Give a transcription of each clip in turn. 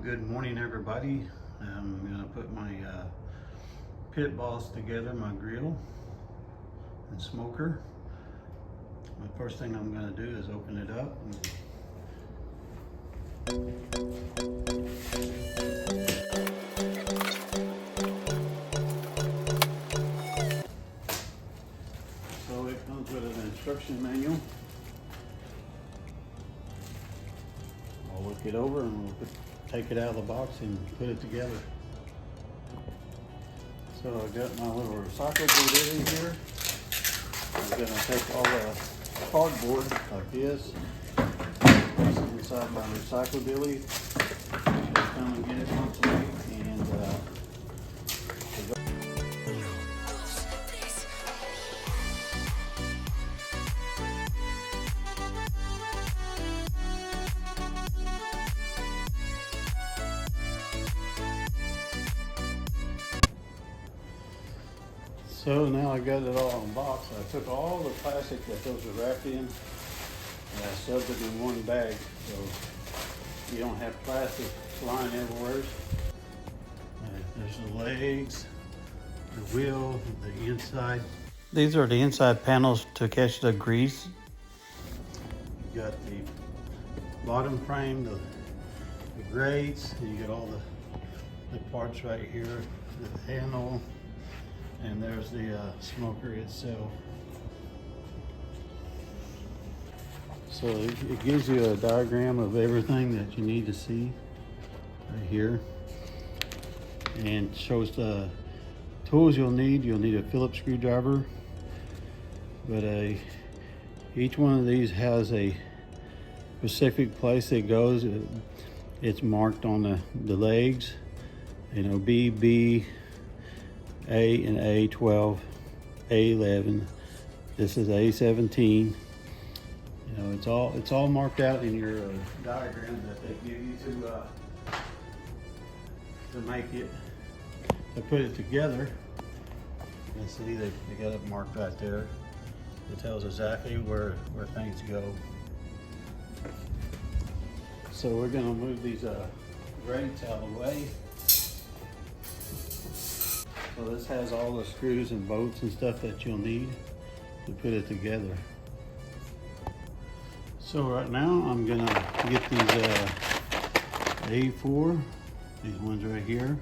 Good morning, everybody. I'm gonna put my PitBoss together, my grill and smoker. The first thing I'm gonna do is open it up. So it comes with an instruction manual. I'll look it over and we'll take it out of the box and put it together. So I got my little recyclable in here. I'm gonna take all the cardboard like this, place it inside my recyclability. Just come and get it once a week and so now I got it all in box. I took all the plastic that those are wrapped in and I shoved it in one bag so you don't have plastic flying everywhere. There's the legs, the wheel, the inside. These are the inside panels to catch the grease. You got the bottom frame, the grates, and you got all the parts right here, the handle. And there's the smoker itself. So it gives you a diagram of everything that you need to see right here. And shows the tools you'll need. You'll need a Phillips screwdriver. But each one of these has a specific place it goes. It's marked on the legs. You know, B, A and A12, A11. This is A17. You know, it's all marked out in your diagram that they give you to make it, to put it together. You see they got it marked right there. It tells exactly where things go. So we're gonna move these grates out of the way. So this has all the screws and bolts and stuff that you'll need to put it together. So right now I'm gonna get these A4, these ones right here.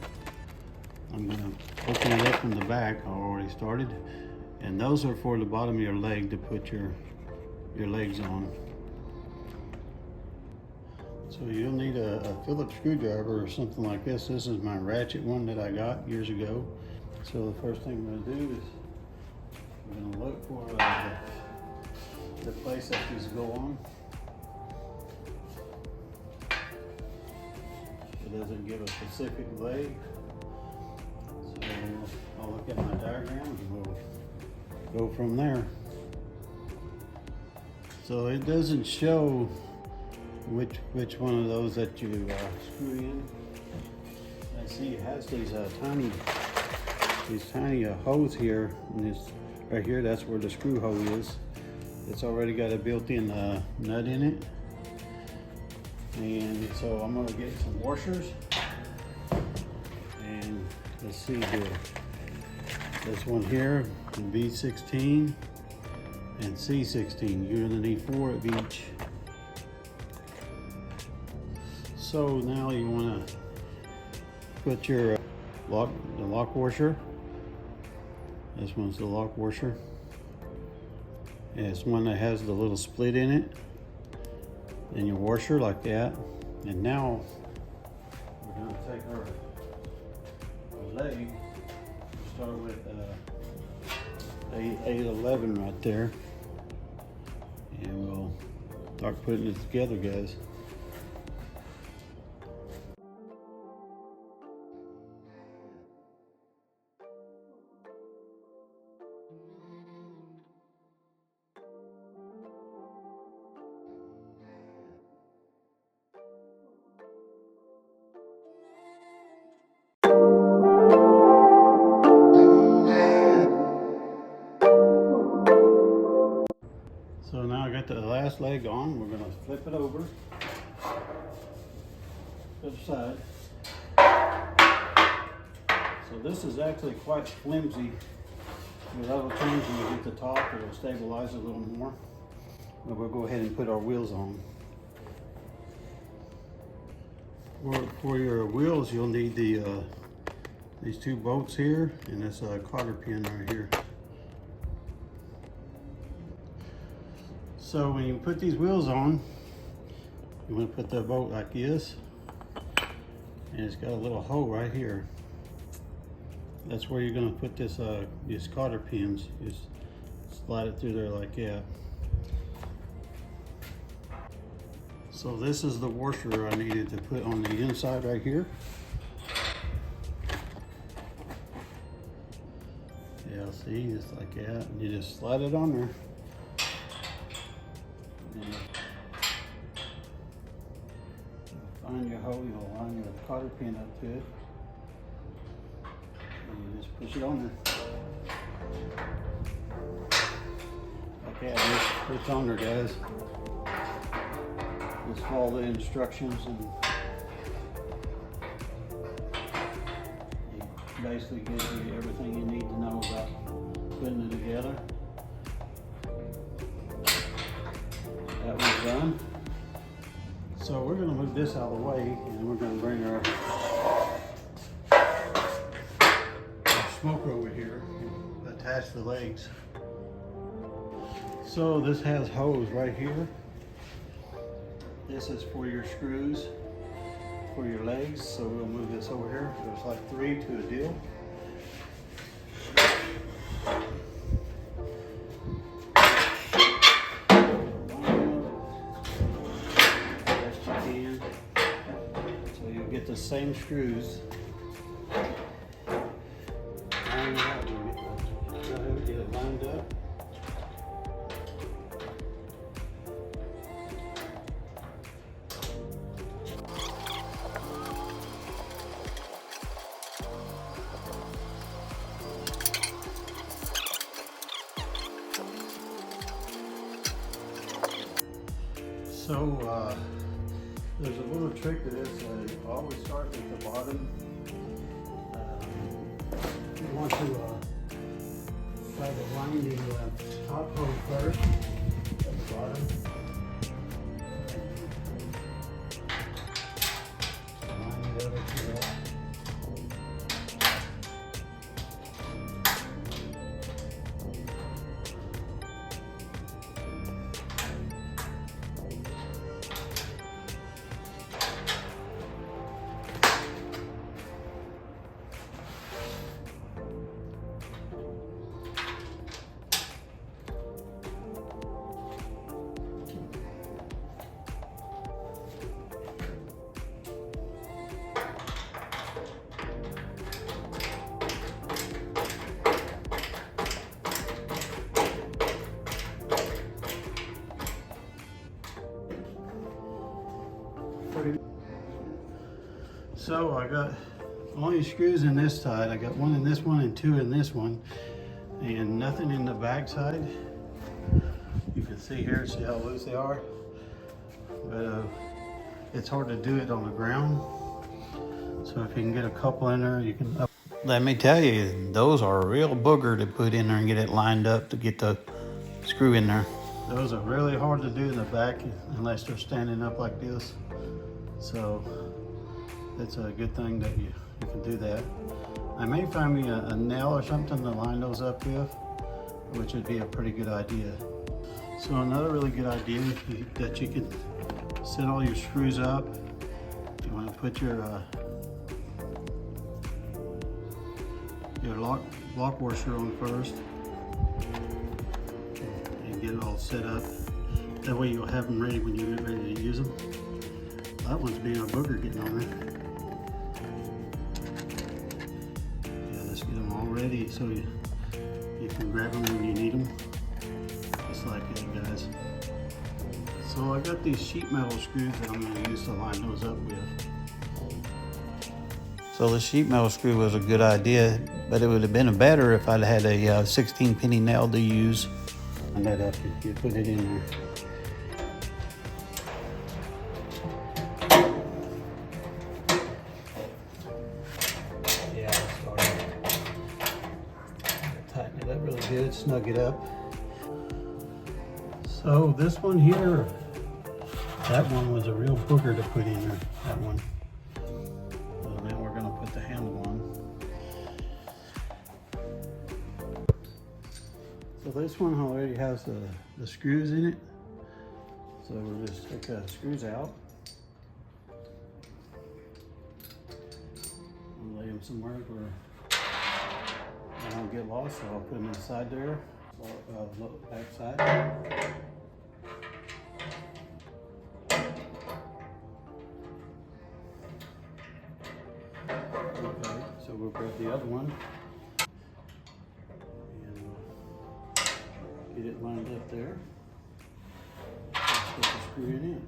I'm gonna open it up from the back. I already started. And those are for the bottom of your leg to put your legs on. So you'll need a Phillips screwdriver or something like this. This is my ratchet one that I got years ago. So the first thing I'm going to do is I'm going to look for the place that these go on. It doesn't give a specific leg. So I'll look at my diagram and we'll go from there. So it doesn't show which one of those that you screw in. I see it has these tiny holes here, and this right here, that's where the screw hole is. It's already got a built-in nut in it. And so I'm gonna get some washers. And let's see here. This one here, B16 and C16. You're gonna need 4 of each. So now you wanna put your the lock washer. This one's the lock washer. And it's one that has the little split in it. And your washer like that. And now we're gonna take our leg. We'll start with A11 right there. And we'll start putting it together, guys. So now I got the last leg on. We're going to flip it over. other side. So this is actually quite flimsy. With other things, when you get the top, it'll stabilize a little more. But we'll go ahead and put our wheels on. For your wheels, you'll need these two bolts here and this cotter pin right here. So when you put these wheels on, you want to put the bolt like this, and it's got a little hole right here. That's where you're going to put this these cotter pins. Just slide it through there like that. So this is the washer I needed to put on the inside right here. Yeah, see, just like that. And you just slide it on there. And find your hole, you'll line your cotter pin up to it. And you just push it on there. Okay, it's on there, guys. Just follow the instructions and it basically gives you everything you need to know about putting it together. That was done. So we're going to move this out of the way and we're going to bring our smoker over here and attach the legs. So this has hose right here. This is for your screws for your legs, so we'll move this over here. There's like 3 to a deal. Best you can. So you'll get the same screws. Line it up. Get it lined up. So there's a little trick to this. Always start at the bottom. You want to try to line the top hose first at the bottom. Line the other two up. So I got only screws in this side. I got 1 in this one and 2 in this one, and nothing in the back side. You can see here, see how loose they are. But it's hard to do it on the ground. So if you can get a couple in there, you can. Let me tell you, those are a real booger to put in there and get it lined up to get the screw in there. Those are really hard to do in the back unless they're standing up like this. So it's a good thing that you can do that. I may find me a nail or something to line those up with, which would be a pretty good idea. So another really good idea that you can set all your screws up. You want to put your lock washer on first and get it all set up. That way you'll have them ready when you get ready to use them. That one's being a booger getting on there. Yeah, let's get them all ready so you can grab them when you need them. Just like that, guys. So I got these sheet metal screws that I'm going to use to line those up with. So the sheet metal screw was a good idea, but it would have been better if I'd had a 16 penny nail to use. And that up, you put it in there. that really good, snug it up. So this one here, that one was a real booger to put in there, that one. So now we're gonna put the handle on. So this one already has the screws in it. So we'll just take the screws out. I'll lay them somewhere where I don't get lost, so I'll put them inside there, or back side. Okay, so we'll grab the other one and get it lined up there. Let's get the screw in it.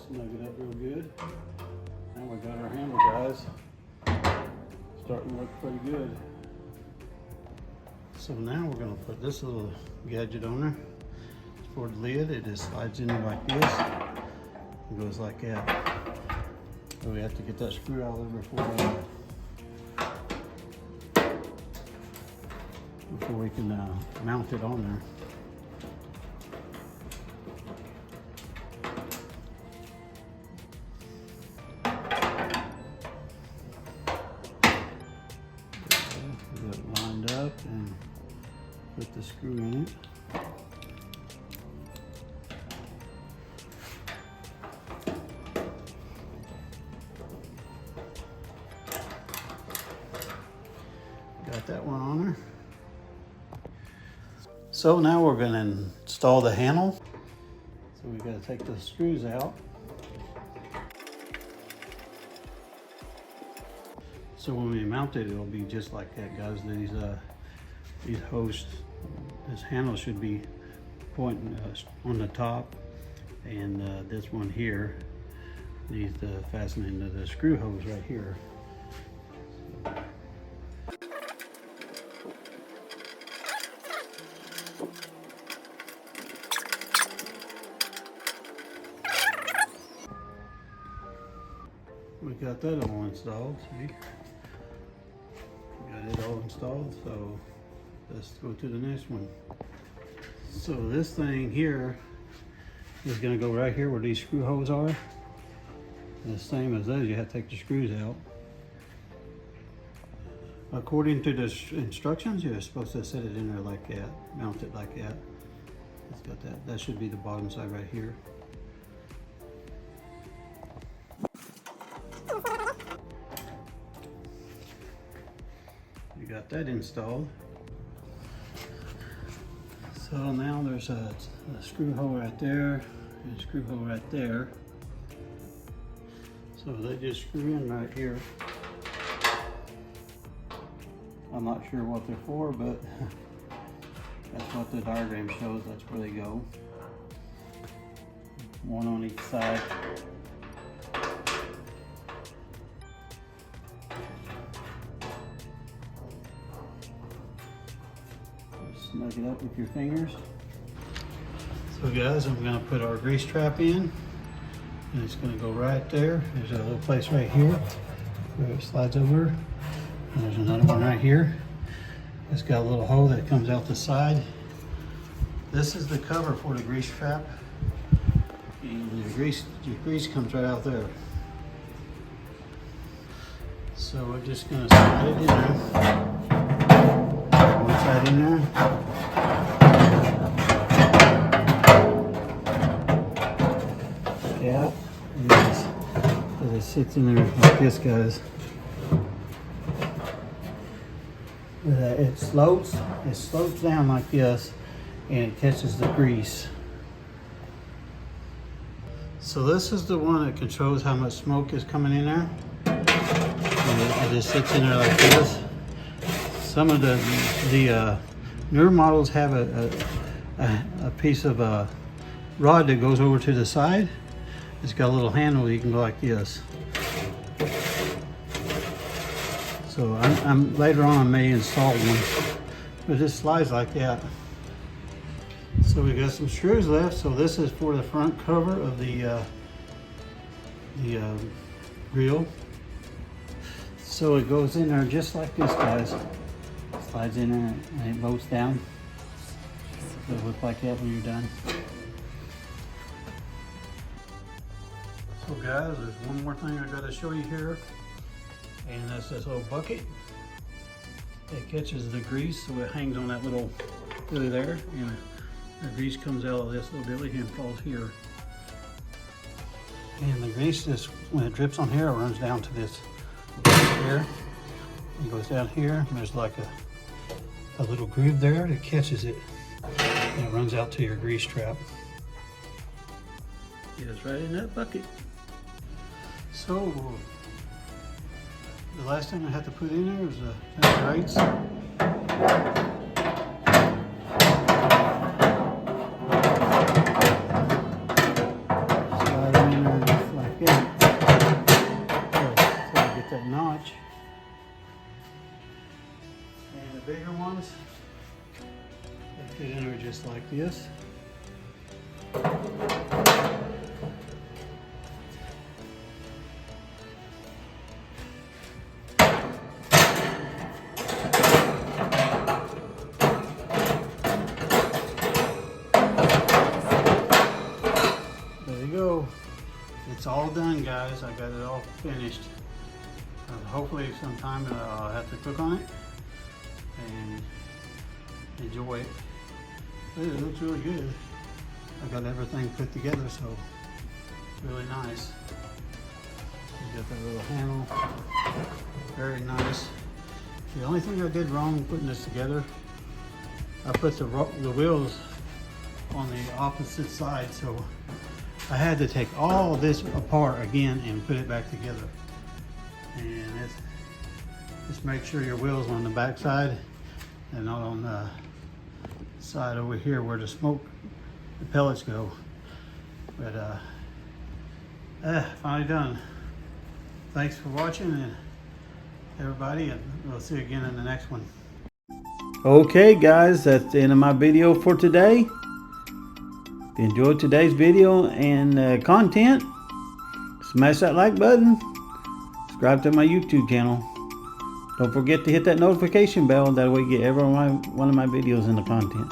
Snug it up real good. Now we got our handle, guys. Starting to look pretty good. So now we're going to put this little gadget on there. It's for the lid. It just slides in like this. It goes like that. So we have to get that screw out of there before we can mount it on there. Get it lined up and put the screw in it. Got that one on there. So now we're going to install the handle. So we've got to take the screws out. So when we mount it, it'll be just like that, guys. These hosts, this handle should be pointing on the top, and this one here needs to fasten into the screw hose right here. We got that all installed, see? Got it all installed, so let's go to the next one. So this thing here is gonna go right here where these screw holes are. And the same as those, you have to take the screws out. According to the instructions, you're supposed to set it in there like that, mount it like that. It's got that. That should be the bottom side right here. You got that installed. So now there's a screw hole right there and a screw hole right there. So they just screw in right here. I'm not sure what they're for, but that's what the diagram shows. That's where they go. One on each side. Snug it up with your fingers. So guys, I'm going to put our grease trap in, and it's going to go right there. There's a little place right here where it slides over. And there's another one right here. It's got a little hole that comes out the side. This is the cover for the grease trap, and your grease comes right out there. So we're just going to slide it in there. One side in there. Yeah, and it sits in there like this, guys. It slopes down like this, and it catches the grease. So this is the one that controls how much smoke is coming in there. And it just sits in there like this. Some of the newer models have a piece of rod that goes over to the side. It's got a little handle, you can go like this. So I'm later on I may install one, but it slides like that. So we got some screws left. So this is for the front cover of the the grill. So it goes in there just like this, guys. Slides in there and it bolts down. It'll look like that when you're done. So guys, there's one more thing I gotta show you here. And that's this little bucket. It catches the grease, so it hangs on that little dilly there. And the grease comes out of this little dilly and falls here. And the grease, just when it drips on here, it runs down to this here. It goes down here, and there's like a little groove there that catches it. And it runs out to your grease trap. It's right in that bucket. So, the last thing I have to put in there is the grates. Slide them in there just like that. So I get that notch. And the bigger ones, they fit in there just like this. It's all done, guys. I got it all finished. Hopefully sometime I'll have to cook on it and enjoy it. It looks really good. I got everything put together, so it's really nice. You got that little handle, very nice. The only thing I did wrong putting this together, I put the wheels on the opposite side, so I had to take all this apart again and put it back together. And just make sure your wheels on the back side and not on the side over here where the smoke, the pellets go. But finally done. Thanks for watching, and everybody, and we'll see you again in the next one. Okay guys, that's the end of my video for today. If you enjoyed today's video and content, smash that like button, subscribe to my YouTube channel. Don't forget to hit that notification bell, that way you get every one of my videos in the content.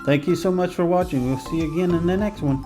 Thank you so much for watching. We'll see you again in the next one.